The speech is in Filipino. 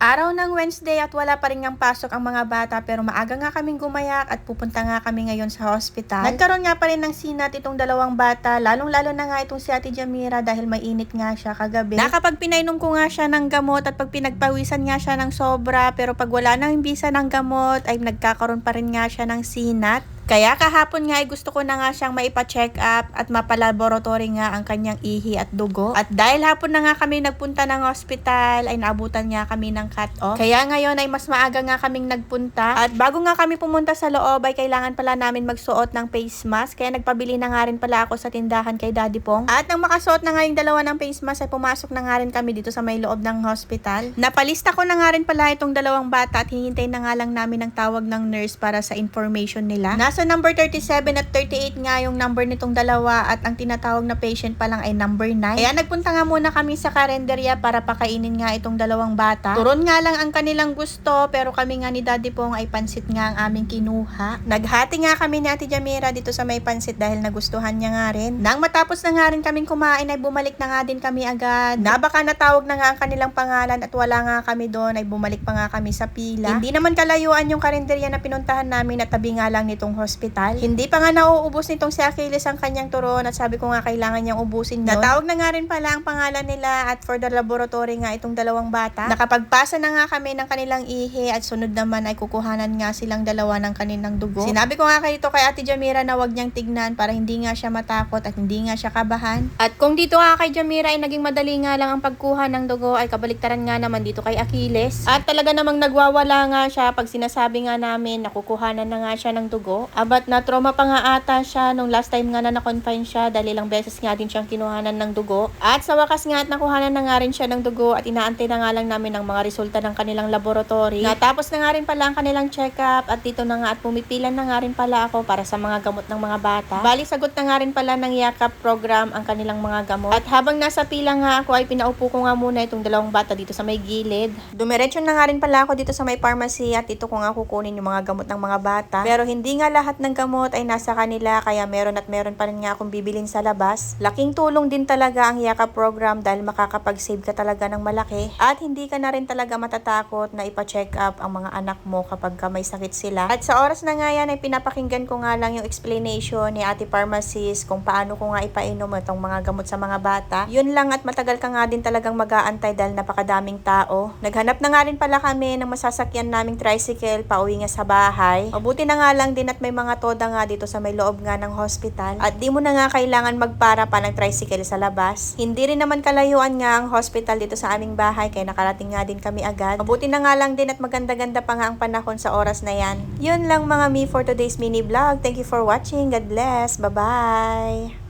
Araw ng Wednesday at wala pa rin ngang pasok ang mga bata pero maaga nga kaming gumayak at pupunta nga kami ngayon sa hospital. Nagkaroon nga pa rin ng sinat itong dalawang bata, lalong-lalo na nga itong si Ate Jamira dahil mainit nga siya kagabi. Nakapag pinainom ko nga siya ng gamot at pag pinagpawisan nga siya ng sobra, pero pag wala nang imbisa ng gamot ay nagkakaroon pa rin nga siya ng sinat. Kaya kahapon nga ay gusto ko na nga siyang maipa-check up at mapalaboratory nga ang kanyang ihi at dugo. At dahil hapon na nga kami nagpunta ng hospital ay naabutan nga kami ng cut-off. Kaya ngayon ay mas maaga nga kaming nagpunta. At bago nga kami pumunta sa loob ay kailangan pala namin magsuot ng face mask. Kaya nagpabili na nga rin pala ako sa tindahan kay Daddy Pong. At nang makasuot na nga yung dalawa ng face mask ay pumasok na nga rin kami dito sa may loob ng hospital. Napalista ko na nga rin pala itong dalawang bata at hihintay na nga lang namin ang tawag ng nurse para sa information nila. Nasa number 37 at 38 nga yung number nitong dalawa at ang tinatawag na patient pa lang ay number 9. Kaya nagpunta nga muna kami sa karenderya para pakainin nga itong dalawang bata. Turon nga lang ang kanilang gusto pero kami nga ni Daddy Pong ay pansit nga ang aming kinuha. Naghati nga kami ni Ate Jamira dito sa may pansit dahil nagustuhan niya nga rin. Nang matapos na nga rin kaming kumain ay bumalik na nga din kami agad. Na baka natawag na nga ang kanilang pangalan at wala nga kami doon ay bumalik pa nga kami sa pila. Hindi naman kalayuan yung karenderya na pinuntahan namin at tabi nga lang nitong hospital. Hindi pa nga nauubos nitong si Achilles ang kanyang turon at sabi ko nga kailangan niyang ubusin yun. Natawag na nga rin pala ang pangalan nila at for the laboratory nga itong dalawang bata. Nakapagpasa na nga kami ng kanilang ihi at sunod naman ay kukuhanan nga silang dalawa ng kanilang dugo. Sinabi ko nga dito kay Ate Jamira na wag niyang tignan para hindi nga siya matakot at hindi nga siya kabahan. At kung dito nga kay Jamira ay naging madali nga lang ang pagkuha ng dugo ay kabaliktaran nga naman dito kay Achilles. At talaga namang nagwawala nga siya pag sinasabi nga namin na kukuhanan na nga siya ng dugo. Abat na trauma pa nga ata siya nung last time nga na na-confine siya dahil ilang beses nga din siyang kinuhanan ng dugo. At sa wakas nga at nakuhanan na nga rin siya ng dugo at inaantay na nga lang namin ang mga resulta ng kanilang laboratory. Natapos na nga rin pala ang kanilang check-up at dito na nga at pumipilan na nga rin pala ako para sa mga gamot ng mga bata. Bali sagot na nga rin pala ng yakap program ang kanilang mga gamot. At habang nasa pila nga ako ay pinaupo ko nga muna itong dalawang bata dito sa may gilid. Dumiretso na nga rin pala ako dito sa may pharmacy at dito ko nga kukunin yung mga gamot ng mga bata. Pero hindi nga lahat ng gamot ay nasa kanila kaya meron pa rin nga akong bibilin sa labas. Laking tulong din talaga ang yakap program dahil makakapag-save ka talaga ng malaki at hindi ka na rin talaga matatakot na ipa-check up ang mga anak mo kapag may sakit sila. At sa oras na nga yan ay pinapakinggan ko nga lang yung explanation ni Ate Pharmacist kung paano ko nga ipainom itong mga gamot sa mga bata. Yun lang at matagal ka nga din talagang mag-aantay dahil napakadaming tao. Naghanap na nga rin pala kami ng masasakyan naming tricycle pauwi nga sa bahay. Mabuti na nga lang din at may mga toda nga dito sa may loob nga ng hospital at di mo na nga kailangan magpara pa ng tricycle sa labas. Hindi rin naman kalayuan nga ang hospital dito sa aming bahay kaya nakarating nga din kami agad. Mabuti na nga lang din at maganda-ganda pa nga ang panahon sa oras na yan. Yun lang mga me for today's mini vlog. Thank you for watching. God bless. Bye-bye!